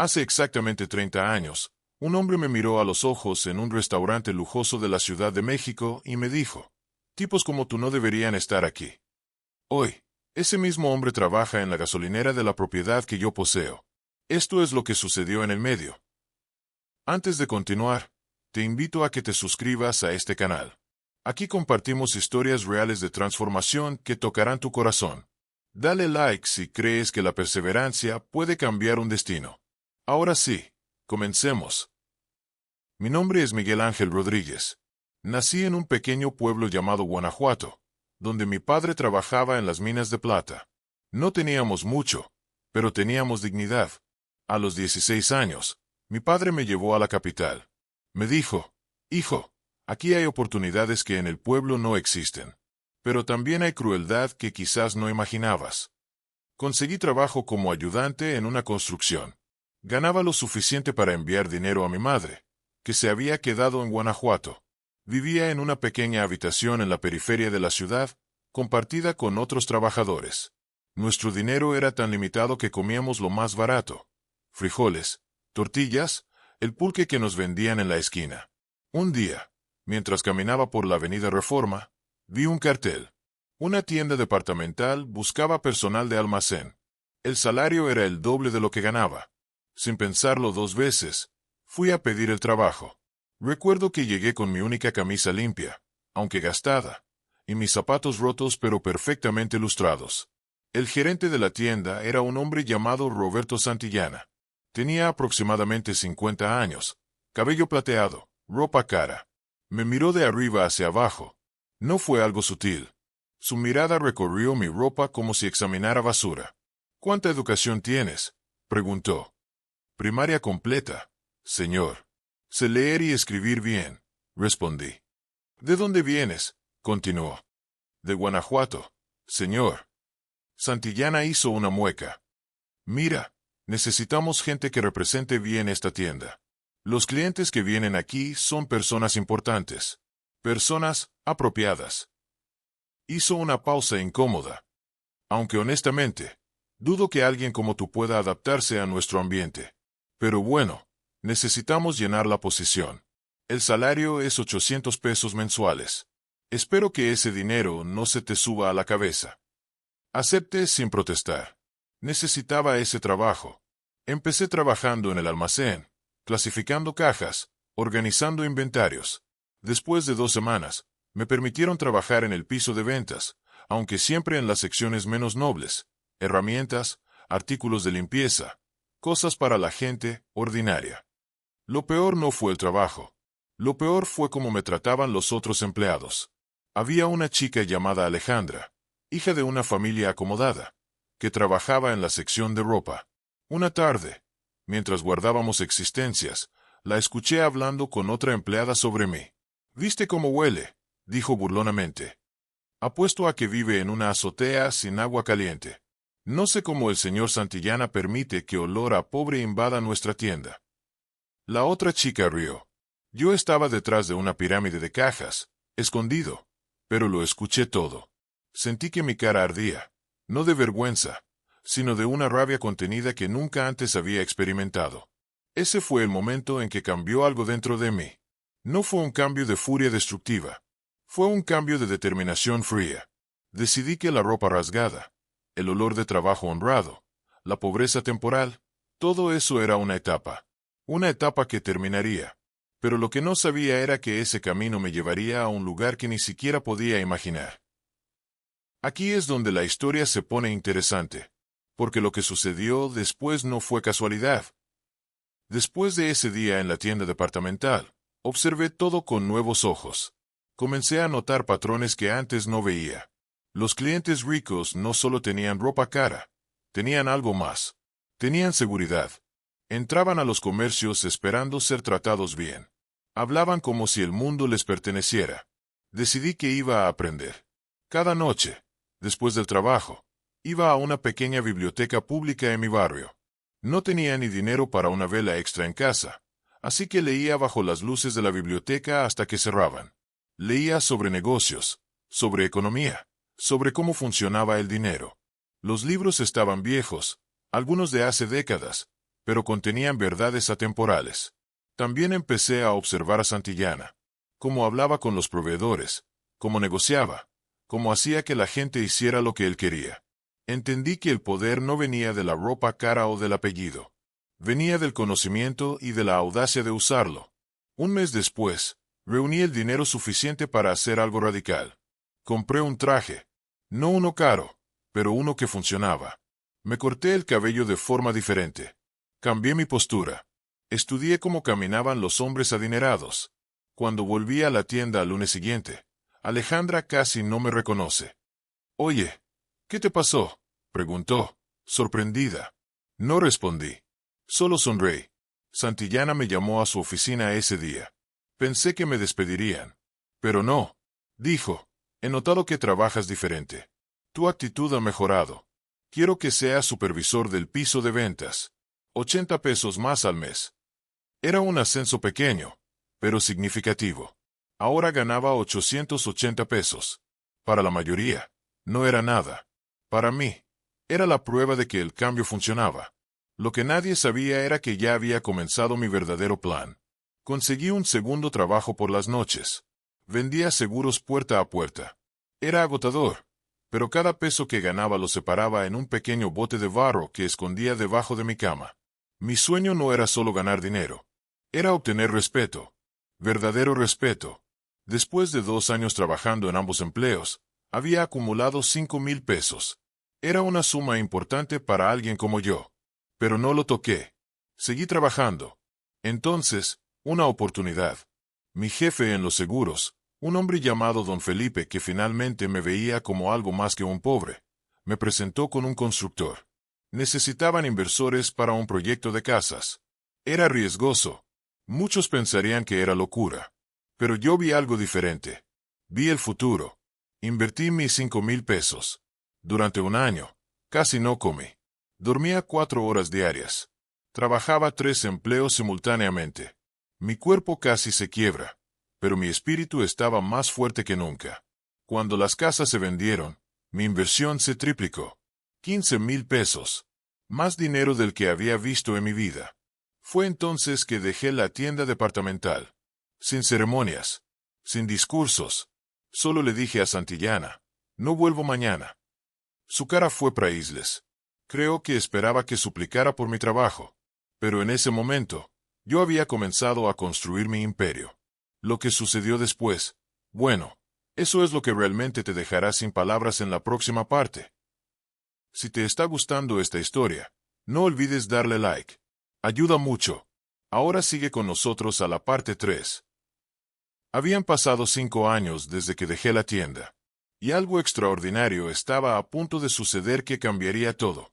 Hace exactamente 30 años, un hombre me miró a los ojos en un restaurante lujoso de la Ciudad de México y me dijo, tipos como tú no deberían estar aquí. Hoy, ese mismo hombre trabaja en la gasolinera de la propiedad que yo poseo. Esto es lo que sucedió en el medio. Antes de continuar, te invito a que te suscribas a este canal. Aquí compartimos historias reales de transformación que tocarán tu corazón. Dale like si crees que la perseverancia puede cambiar un destino. Ahora sí, comencemos. Mi nombre es Miguel Ángel Rodríguez. Nací en un pequeño pueblo llamado Guanajuato, donde mi padre trabajaba en las minas de plata. No teníamos mucho, pero teníamos dignidad. A los 16 años, mi padre me llevó a la capital. Me dijo, hijo, aquí hay oportunidades que en el pueblo no existen. Pero también hay crueldad que quizás no imaginabas. Conseguí trabajo como ayudante en una construcción. Ganaba lo suficiente para enviar dinero a mi madre, que se había quedado en Guanajuato. Vivía en una pequeña habitación en la periferia de la ciudad, compartida con otros trabajadores. Nuestro dinero era tan limitado que comíamos lo más barato: frijoles, tortillas, el pulque que nos vendían en la esquina. Un día, mientras caminaba por la avenida Reforma, vi un cartel. Una tienda departamental buscaba personal de almacén. El salario era el doble de lo que ganaba. Sin pensarlo dos veces, fui a pedir el trabajo. Recuerdo que llegué con mi única camisa limpia, aunque gastada, y mis zapatos rotos pero perfectamente lustrados. El gerente de la tienda era un hombre llamado Roberto Santillana. Tenía aproximadamente 50 años, cabello plateado, ropa cara. Me miró de arriba hacia abajo. No fue algo sutil. Su mirada recorrió mi ropa como si examinara basura. ¿Cuánta educación tienes?, preguntó. Primaria completa, señor. Sé leer y escribir bien, respondí. ¿De dónde vienes?, continuó. De Guanajuato, señor. Santillana hizo una mueca. Mira, necesitamos gente que represente bien esta tienda. Los clientes que vienen aquí son personas importantes. Personas apropiadas. Hizo una pausa incómoda. Aunque honestamente, dudo que alguien como tú pueda adaptarse a nuestro ambiente. Pero bueno, necesitamos llenar la posición. El salario es 800 pesos mensuales. Espero que ese dinero no se te suba a la cabeza. Acepté sin protestar. Necesitaba ese trabajo. Empecé trabajando en el almacén, clasificando cajas, organizando inventarios. Después de 2 semanas, me permitieron trabajar en el piso de ventas, aunque siempre en las secciones menos nobles: herramientas, artículos de limpieza, cosas para la gente ordinaria. Lo peor no fue el trabajo. Lo peor fue cómo me trataban los otros empleados. Había una chica llamada Alejandra, hija de una familia acomodada, que trabajaba en la sección de ropa. Una tarde, mientras guardábamos existencias, la escuché hablando con otra empleada sobre mí. «¿Viste cómo huele?», dijo burlonamente. «Apuesto a que vive en una azotea sin agua caliente. No sé cómo el señor Santillana permite que olor a pobre invada nuestra tienda». La otra chica rió. Yo estaba detrás de una pirámide de cajas, escondido, pero lo escuché todo. Sentí que mi cara ardía, no de vergüenza, sino de una rabia contenida que nunca antes había experimentado. Ese fue el momento en que cambió algo dentro de mí. No fue un cambio de furia destructiva. Fue un cambio de determinación fría. Decidí que la ropa rasgada, el olor de trabajo honrado, la pobreza temporal, todo eso era una etapa. Una etapa que terminaría. Pero lo que no sabía era que ese camino me llevaría a un lugar que ni siquiera podía imaginar. Aquí es donde la historia se pone interesante, porque lo que sucedió después no fue casualidad. Después de ese día en la tienda departamental, observé todo con nuevos ojos. Comencé a notar patrones que antes no veía. Los clientes ricos no solo tenían ropa cara, tenían algo más. Tenían seguridad. Entraban a los comercios esperando ser tratados bien. Hablaban como si el mundo les perteneciera. Decidí que iba a aprender. Cada noche, después del trabajo, iba a una pequeña biblioteca pública en mi barrio. No tenía ni dinero para una vela extra en casa, así que leía bajo las luces de la biblioteca hasta que cerraban. Leía sobre negocios, sobre economía, sobre cómo funcionaba el dinero. Los libros estaban viejos, algunos de hace décadas, pero contenían verdades atemporales. También empecé a observar a Santillana, cómo hablaba con los proveedores, cómo negociaba, cómo hacía que la gente hiciera lo que él quería. Entendí que el poder no venía de la ropa cara o del apellido. Venía del conocimiento y de la audacia de usarlo. Un mes después, reuní el dinero suficiente para hacer algo radical. Compré un traje. No uno caro, pero uno que funcionaba. Me corté el cabello de forma diferente. Cambié mi postura. Estudié cómo caminaban los hombres adinerados. Cuando volví a la tienda al lunes siguiente, Alejandra casi no me reconoce. «Oye, ¿qué te pasó?», preguntó, sorprendida. No respondí. Solo sonreí. Santillana me llamó a su oficina ese día. Pensé que me despedirían. Pero no, dijo. He notado que trabajas diferente. Tu actitud ha mejorado. Quiero que seas supervisor del piso de ventas. 80 pesos más al mes. Era un ascenso pequeño, pero significativo. Ahora ganaba 880 pesos. Para la mayoría, no era nada. Para mí, era la prueba de que el cambio funcionaba. Lo que nadie sabía era que ya había comenzado mi verdadero plan. Conseguí un segundo trabajo por las noches. Vendía seguros puerta a puerta. Era agotador, pero cada peso que ganaba lo separaba en un pequeño bote de barro que escondía debajo de mi cama. Mi sueño no era solo ganar dinero. Era obtener respeto. Verdadero respeto. Después de 2 años trabajando en ambos empleos, había acumulado 5,000 pesos. Era una suma importante para alguien como yo. Pero no lo toqué. Seguí trabajando. Entonces, una oportunidad. Mi jefe en los seguros, un hombre llamado Don Felipe que finalmente me veía como algo más que un pobre, me presentó con un constructor. Necesitaban inversores para un proyecto de casas. Era riesgoso. Muchos pensarían que era locura. Pero yo vi algo diferente. Vi el futuro. Invertí mis 5,000 pesos. Durante un año, casi no comí. Dormía 4 horas diarias. Trabajaba 3 empleos simultáneamente. Mi cuerpo casi se quiebra, pero mi espíritu estaba más fuerte que nunca. Cuando las casas se vendieron, mi inversión se triplicó. 15,000 pesos. Más dinero del que había visto en mi vida. Fue entonces que dejé la tienda departamental. Sin ceremonias. Sin discursos. Solo le dije a Santillana, no vuelvo mañana. Su cara fue priceless. Creo que esperaba que suplicara por mi trabajo. Pero en ese momento, yo había comenzado a construir mi imperio. Lo que sucedió después, bueno, eso es lo que realmente te dejará sin palabras en la próxima parte. Si te está gustando esta historia, no olvides darle like. Ayuda mucho. Ahora sigue con nosotros a la parte 3. Habían pasado 5 años desde que dejé la tienda. Y algo extraordinario estaba a punto de suceder que cambiaría todo.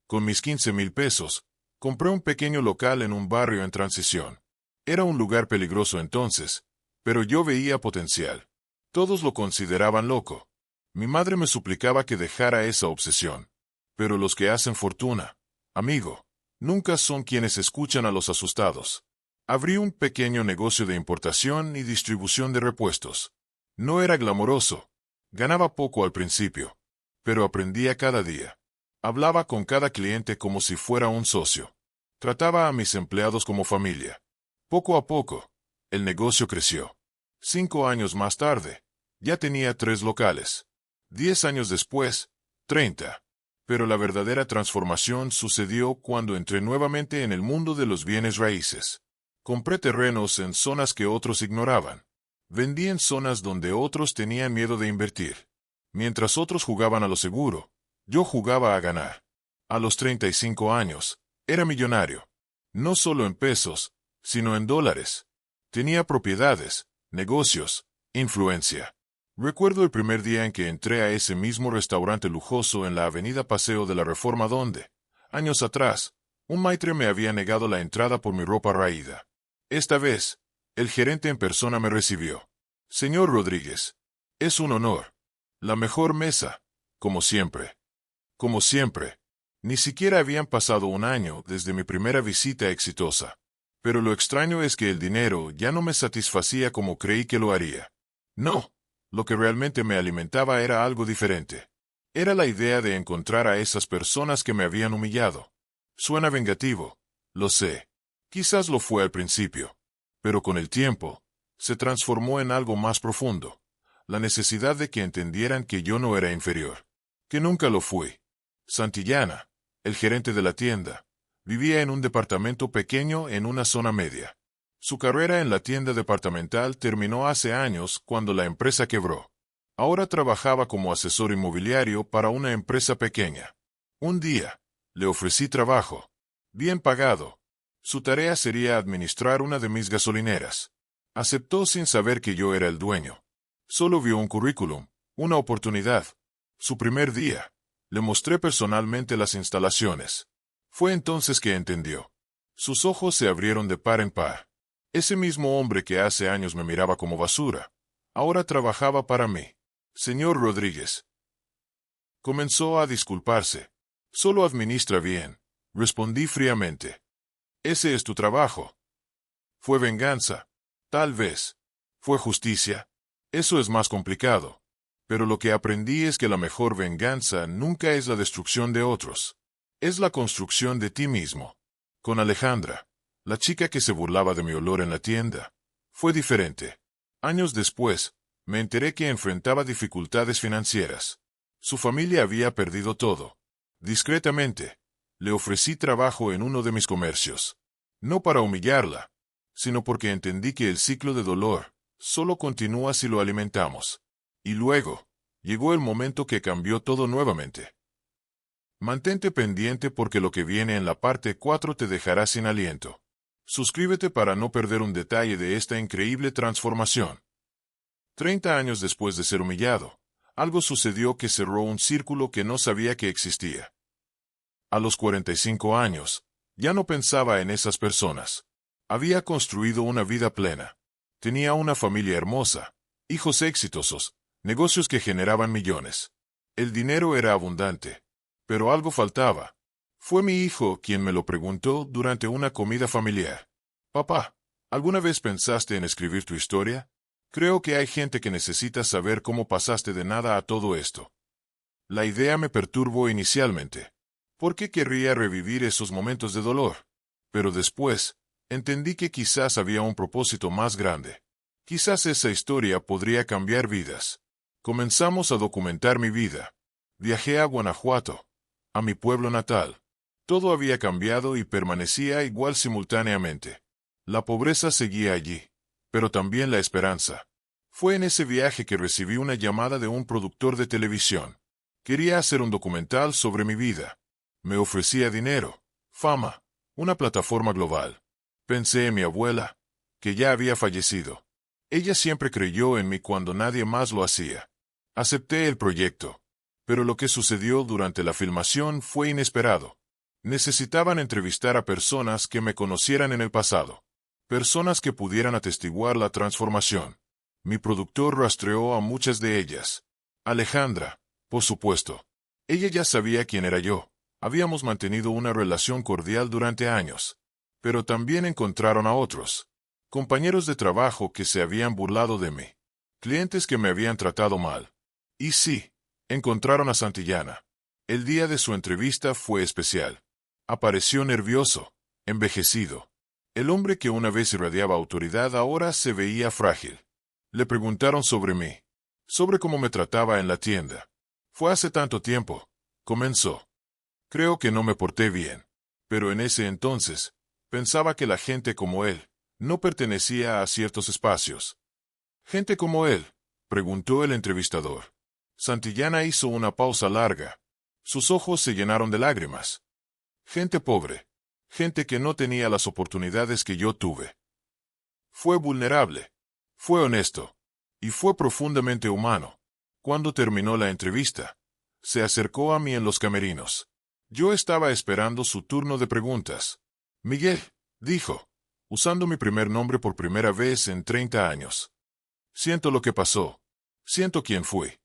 Con mis 15,000 pesos, compré un pequeño local en un barrio en transición. Era un lugar peligroso entonces, pero yo veía potencial. Todos lo consideraban loco. Mi madre me suplicaba que dejara esa obsesión. Pero los que hacen fortuna, amigo, nunca son quienes escuchan a los asustados. Abrí un pequeño negocio de importación y distribución de repuestos. No era glamoroso. Ganaba poco al principio, pero aprendía cada día. Hablaba con cada cliente como si fuera un socio. Trataba a mis empleados como familia. Poco a poco, el negocio creció. 5 años más tarde, ya tenía 3 locales. 10 años después, 30. Pero la verdadera transformación sucedió cuando entré nuevamente en el mundo de los bienes raíces. Compré terrenos en zonas que otros ignoraban. Vendí en zonas donde otros tenían miedo de invertir. Mientras otros jugaban a lo seguro, yo jugaba a ganar. A los 35 años, era millonario. No solo en pesos, sino en dólares. Tenía propiedades, negocios, influencia. Recuerdo el primer día en que entré a ese mismo restaurante lujoso en la avenida Paseo de la Reforma donde, años atrás, un maitre me había negado la entrada por mi ropa raída. Esta vez, el gerente en persona me recibió. Señor Rodríguez, es un honor. La mejor mesa, como siempre. Como siempre. Ni siquiera habían pasado un año desde mi primera visita exitosa. Pero lo extraño es que el dinero ya no me satisfacía como creí que lo haría. No, lo que realmente me alimentaba era algo diferente. Era la idea de encontrar a esas personas que me habían humillado. Suena vengativo, lo sé. Quizás lo fue al principio. Pero con el tiempo, se transformó en algo más profundo. La necesidad de que entendieran que yo no era inferior. Que nunca lo fui. Santillana, el gerente de la tienda, vivía en un departamento pequeño en una zona media. Su carrera en la tienda departamental terminó hace años cuando la empresa quebró. Ahora trabajaba como asesor inmobiliario para una empresa pequeña. Un día, le ofrecí trabajo. Bien pagado. Su tarea sería administrar una de mis gasolineras. Aceptó sin saber que yo era el dueño. Solo vio un currículum, una oportunidad. Su primer día, le mostré personalmente las instalaciones. Fue entonces que entendió. Sus ojos se abrieron de par en par. Ese mismo hombre que hace años me miraba como basura, ahora trabajaba para mí. Señor Rodríguez. Comenzó a disculparse. Solo administra bien, respondí fríamente. Ese es tu trabajo. ¿Fue venganza? Tal vez. ¿Fue justicia? Eso es más complicado. Pero lo que aprendí es que la mejor venganza nunca es la destrucción de otros. Es la construcción de ti mismo. Con Alejandra, la chica que se burlaba de mi olor en la tienda, fue diferente. Años después, me enteré que enfrentaba dificultades financieras. Su familia había perdido todo. Discretamente, le ofrecí trabajo en uno de mis comercios. No para humillarla, sino porque entendí que el ciclo de dolor solo continúa si lo alimentamos. Y luego, llegó el momento que cambió todo nuevamente. Mantente pendiente porque lo que viene en la parte 4 te dejará sin aliento. Suscríbete para no perder un detalle de esta increíble transformación. 30 años después de ser humillado, algo sucedió que cerró un círculo que no sabía que existía. A los 45 años, ya no pensaba en esas personas. Había construido una vida plena. Tenía una familia hermosa, hijos exitosos, negocios que generaban millones. El dinero era abundante. Pero algo faltaba. Fue mi hijo quien me lo preguntó durante una comida familiar. Papá, ¿alguna vez pensaste en escribir tu historia? Creo que hay gente que necesita saber cómo pasaste de nada a todo esto. La idea me perturbó inicialmente. ¿Por qué querría revivir esos momentos de dolor? Pero después, entendí que quizás había un propósito más grande. Quizás esa historia podría cambiar vidas. Comenzamos a documentar mi vida. Viajé a Guanajuato, a mi pueblo natal. Todo había cambiado y permanecía igual simultáneamente. La pobreza seguía allí, pero también la esperanza. Fue en ese viaje que recibí una llamada de un productor de televisión. Quería hacer un documental sobre mi vida. Me ofrecía dinero, fama, una plataforma global. Pensé en mi abuela, que ya había fallecido. Ella siempre creyó en mí cuando nadie más lo hacía. Acepté el proyecto. Pero lo que sucedió durante la filmación fue inesperado. Necesitaban entrevistar a personas que me conocieran en el pasado. Personas que pudieran atestiguar la transformación. Mi productor rastreó a muchas de ellas. Alejandra, por supuesto. Ella ya sabía quién era yo. Habíamos mantenido una relación cordial durante años. Pero también encontraron a otros. Compañeros de trabajo que se habían burlado de mí. Clientes que me habían tratado mal. Y sí, encontraron a Santillana. El día de su entrevista fue especial. Apareció nervioso, envejecido. El hombre que una vez irradiaba autoridad ahora se veía frágil. Le preguntaron sobre mí, sobre cómo me trataba en la tienda. Fue hace tanto tiempo, comenzó. Creo que no me porté bien. Pero en ese entonces, pensaba que la gente como él no pertenecía a ciertos espacios. ¿Gente como él?, preguntó el entrevistador. Santillana hizo una pausa larga. Sus ojos se llenaron de lágrimas. Gente pobre. Gente que no tenía las oportunidades que yo tuve. Fue vulnerable. Fue honesto. Y fue profundamente humano. Cuando terminó la entrevista, se acercó a mí en los camerinos. Yo estaba esperando su turno de preguntas. Miguel, dijo, usando mi primer nombre por primera vez en 30 años. Siento lo que pasó. Siento quién fui.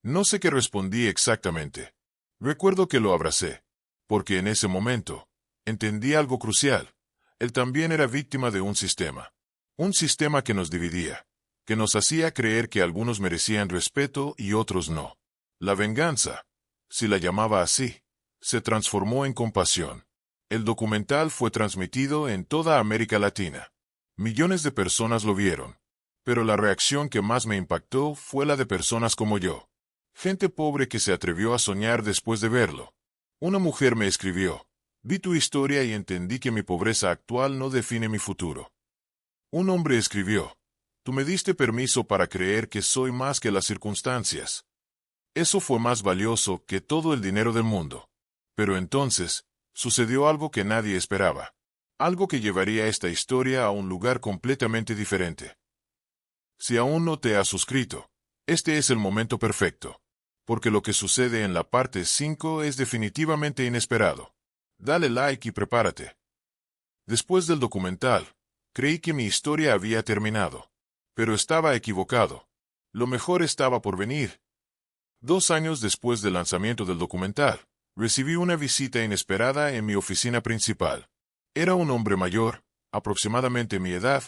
No sé qué respondí exactamente. Recuerdo que lo abracé, porque en ese momento, entendí algo crucial. Él también era víctima de un sistema. Un sistema que nos dividía, que nos hacía creer que algunos merecían respeto y otros no. La venganza, si la llamaba así, se transformó en compasión. El documental fue transmitido en toda América Latina. Millones de personas lo vieron. Pero la reacción que más me impactó fue la de personas como yo. Gente pobre que se atrevió a soñar después de verlo. Una mujer me escribió: vi tu historia y entendí que mi pobreza actual no define mi futuro. Un hombre escribió: tú me diste permiso para creer que soy más que las circunstancias. Eso fue más valioso que todo el dinero del mundo. Pero entonces, sucedió algo que nadie esperaba. Algo que llevaría esta historia a un lugar completamente diferente. Si aún no te has suscrito, este es el momento perfecto. Porque lo que sucede en la parte 5 es definitivamente inesperado. Dale like y prepárate. Después del documental, creí que mi historia había terminado. Pero estaba equivocado. Lo mejor estaba por venir. 2 años después del lanzamiento del documental, recibí una visita inesperada en mi oficina principal. Era un hombre mayor, aproximadamente mi edad,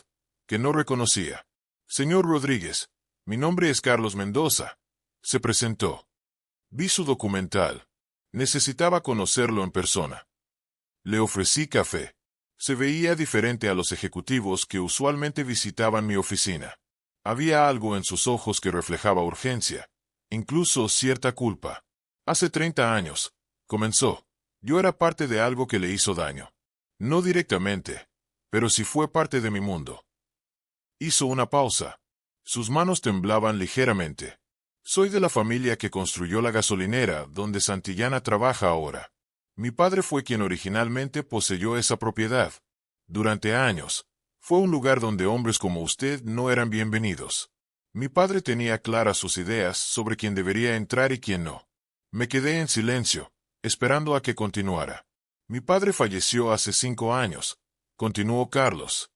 que no reconocía. Señor Rodríguez, mi nombre es Carlos Mendoza. Se presentó. Vi su documental. Necesitaba conocerlo en persona. Le ofrecí café. Se veía diferente a los ejecutivos que usualmente visitaban mi oficina. Había algo en sus ojos que reflejaba urgencia, incluso cierta culpa. Hace 30 años, comenzó, yo era parte de algo que le hizo daño. No directamente, pero sí fue parte de mi mundo. Hizo una pausa. Sus manos temblaban ligeramente. Soy de la familia que construyó la gasolinera donde Santillana trabaja ahora. Mi padre fue quien originalmente poseyó esa propiedad. Durante años, fue un lugar donde hombres como usted no eran bienvenidos. Mi padre tenía claras sus ideas sobre quién debería entrar y quién no. Me quedé en silencio, esperando a que continuara. Mi padre falleció hace 5 años, continuó Carlos.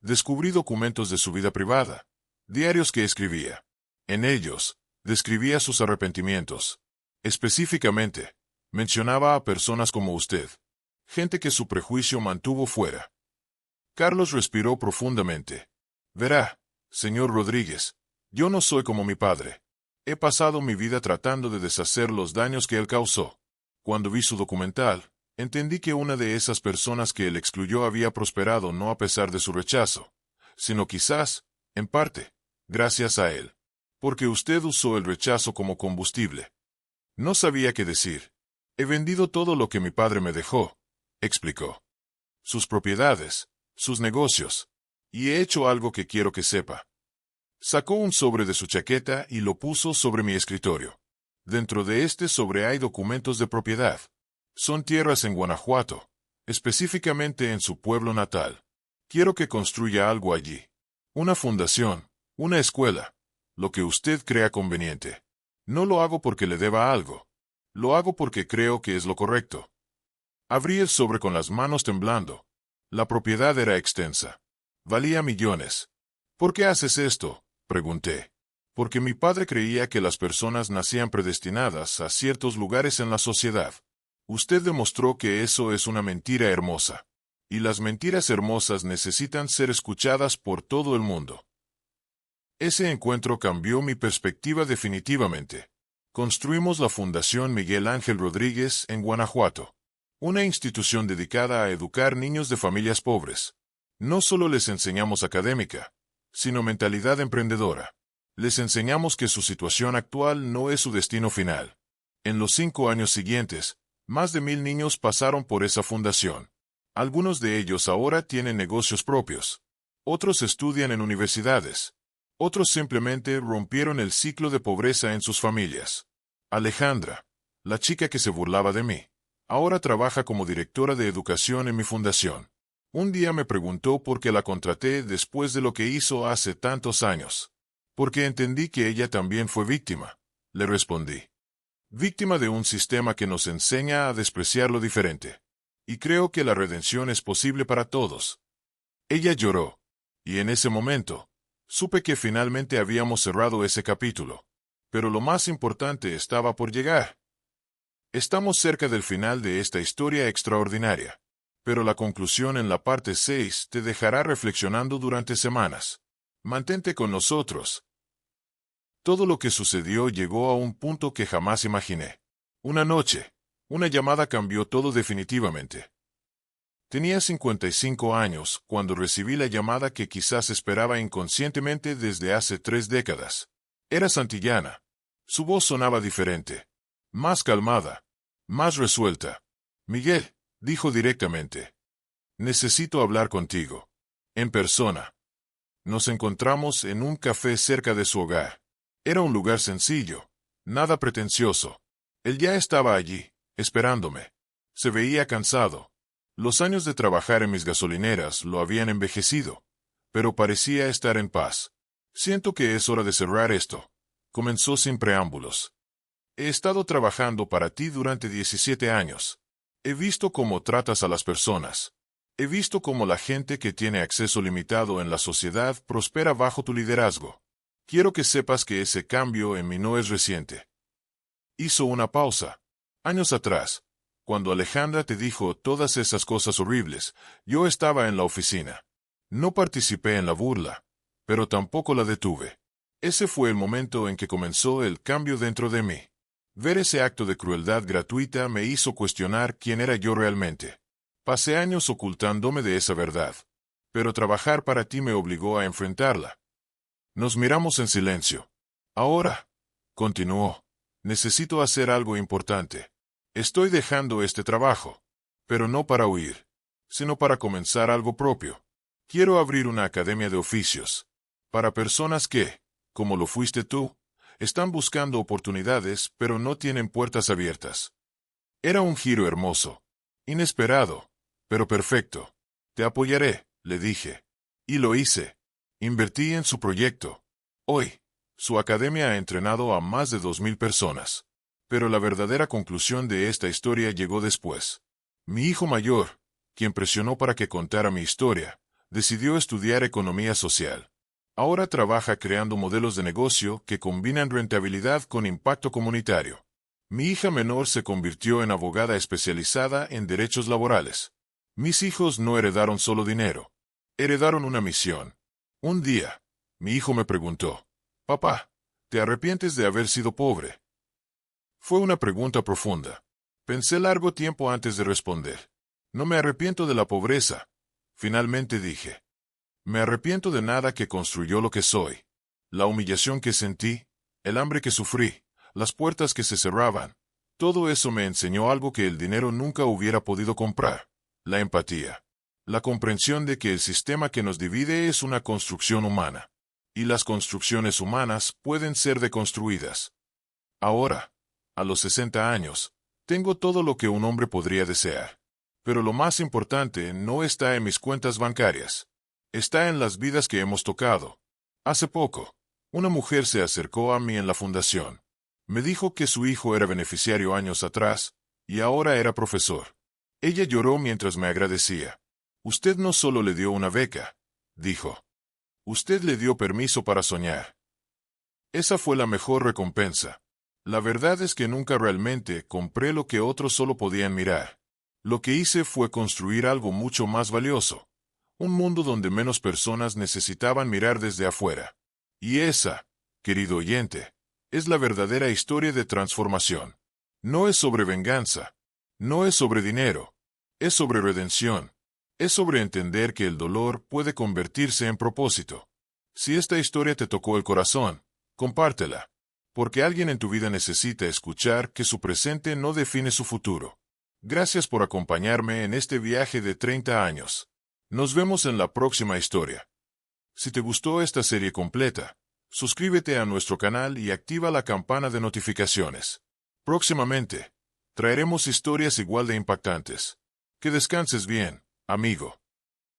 Descubrí documentos de su vida privada, diarios que escribía. En ellos, describía sus arrepentimientos. Específicamente, mencionaba a personas como usted, gente que su prejuicio mantuvo fuera. Carlos respiró profundamente. Verá, señor Rodríguez, yo no soy como mi padre. He pasado mi vida tratando de deshacer los daños que él causó. Cuando vi su documental, entendí que una de esas personas que él excluyó había prosperado no a pesar de su rechazo, sino quizás, en parte, gracias a él. Porque usted usó el rechazo como combustible. No sabía qué decir. He vendido todo lo que mi padre me dejó, explicó. Sus propiedades, sus negocios. Y he hecho algo que quiero que sepa. Sacó un sobre de su chaqueta y lo puso sobre mi escritorio. Dentro de este sobre hay documentos de propiedad. Son tierras en Guanajuato, específicamente en su pueblo natal. Quiero que construya algo allí. Una fundación, una escuela, lo que usted crea conveniente. No lo hago porque le deba algo. Lo hago porque creo que es lo correcto. Abrí el sobre con las manos temblando. La propiedad era extensa. Valía millones. ¿Por qué haces esto?, pregunté. Porque mi padre creía que las personas nacían predestinadas a ciertos lugares en la sociedad. Usted demostró que eso es una mentira hermosa. Y las mentiras hermosas necesitan ser escuchadas por todo el mundo. Ese encuentro cambió mi perspectiva definitivamente. Construimos la Fundación Miguel Ángel Rodríguez en Guanajuato. Una institución dedicada a educar niños de familias pobres. No solo les enseñamos académica, sino mentalidad emprendedora. Les enseñamos que su situación actual no es su destino final. En los 5 años siguientes, más de 1000 niños pasaron por esa fundación. Algunos de ellos ahora tienen negocios propios. Otros estudian en universidades. Otros simplemente rompieron el ciclo de pobreza en sus familias. Alejandra, la chica que se burlaba de mí, ahora trabaja como directora de educación en mi fundación. Un día me preguntó por qué la contraté después de lo que hizo hace tantos años. Porque entendí que ella también fue víctima, le respondí. Víctima de un sistema que nos enseña a despreciar lo diferente. Y creo que la redención es posible para todos. Ella lloró. Y en ese momento, supe que finalmente habíamos cerrado ese capítulo. Pero lo más importante estaba por llegar. Estamos cerca del final de esta historia extraordinaria. Pero la conclusión en la parte 6 te dejará reflexionando durante semanas. Mantente con nosotros. Todo lo que sucedió llegó a un punto que jamás imaginé. Una noche, una llamada cambió todo definitivamente. Tenía 55 años cuando recibí la llamada que quizás esperaba inconscientemente desde hace 3 décadas. Era Santillana. Su voz sonaba diferente, más calmada, más resuelta. Miguel, dijo directamente. Necesito hablar contigo. En persona. Nos encontramos en un café cerca de su hogar. Era un lugar sencillo, nada pretencioso. Él ya estaba allí, esperándome. Se veía cansado. Los años de trabajar en mis gasolineras lo habían envejecido, pero parecía estar en paz. Siento que es hora de cerrar esto. Comenzó sin preámbulos. He estado trabajando para ti durante 17 años. He visto cómo tratas a las personas. He visto cómo la gente que tiene acceso limitado en la sociedad prospera bajo tu liderazgo. Quiero que sepas que ese cambio en mí no es reciente. Hizo una pausa. Años atrás, cuando Alejandra te dijo todas esas cosas horribles, yo estaba en la oficina. No participé en la burla, pero tampoco la detuve. Ese fue el momento en que comenzó el cambio dentro de mí. Ver ese acto de crueldad gratuita me hizo cuestionar quién era yo realmente. Pasé años ocultándome de esa verdad, pero trabajar para ti me obligó a enfrentarla. Nos miramos en silencio. Ahora, continuó, necesito hacer algo importante. Estoy dejando este trabajo, pero no para huir, sino para comenzar algo propio. Quiero abrir una academia de oficios, para personas que, como lo fuiste tú, están buscando oportunidades pero no tienen puertas abiertas. Era un giro hermoso, inesperado, pero perfecto. Te apoyaré, le dije. Y lo hice. Invertí en su proyecto. Hoy, su academia ha entrenado a más de 2000 personas. Pero la verdadera conclusión de esta historia llegó después. Mi hijo mayor, quien presionó para que contara mi historia, decidió estudiar economía social. Ahora trabaja creando modelos de negocio que combinan rentabilidad con impacto comunitario. Mi hija menor se convirtió en abogada especializada en derechos laborales. Mis hijos no heredaron solo dinero. Heredaron una misión. Un día, mi hijo me preguntó, «Papá, ¿te arrepientes de haber sido pobre?» Fue una pregunta profunda. Pensé largo tiempo antes de responder. No me arrepiento de la pobreza. Finalmente dije. Me arrepiento de nada que construyó lo que soy. La humillación que sentí, el hambre que sufrí, las puertas que se cerraban. Todo eso me enseñó algo que el dinero nunca hubiera podido comprar. La empatía. La comprensión de que el sistema que nos divide es una construcción humana. Y las construcciones humanas pueden ser deconstruidas. Ahora, a los 60 años, tengo todo lo que un hombre podría desear. Pero lo más importante no está en mis cuentas bancarias. Está en las vidas que hemos tocado. Hace poco, una mujer se acercó a mí en la fundación. Me dijo que su hijo era beneficiario años atrás, y ahora era profesor. Ella lloró mientras me agradecía. Usted no solo le dio una beca, dijo. Usted le dio permiso para soñar. Esa fue la mejor recompensa. La verdad es que nunca realmente compré lo que otros solo podían mirar. Lo que hice fue construir algo mucho más valioso. Un mundo donde menos personas necesitaban mirar desde afuera. Y esa, querido oyente, es la verdadera historia de transformación. No es sobre venganza. No es sobre dinero. Es sobre redención. Es sobre entender que el dolor puede convertirse en propósito. Si esta historia te tocó el corazón, compártela. Porque alguien en tu vida necesita escuchar que su presente no define su futuro. Gracias por acompañarme en este viaje de 30 años. Nos vemos en la próxima historia. Si te gustó esta serie completa, suscríbete a nuestro canal y activa la campana de notificaciones. Próximamente, traeremos historias igual de impactantes. Que descanses bien, amigo.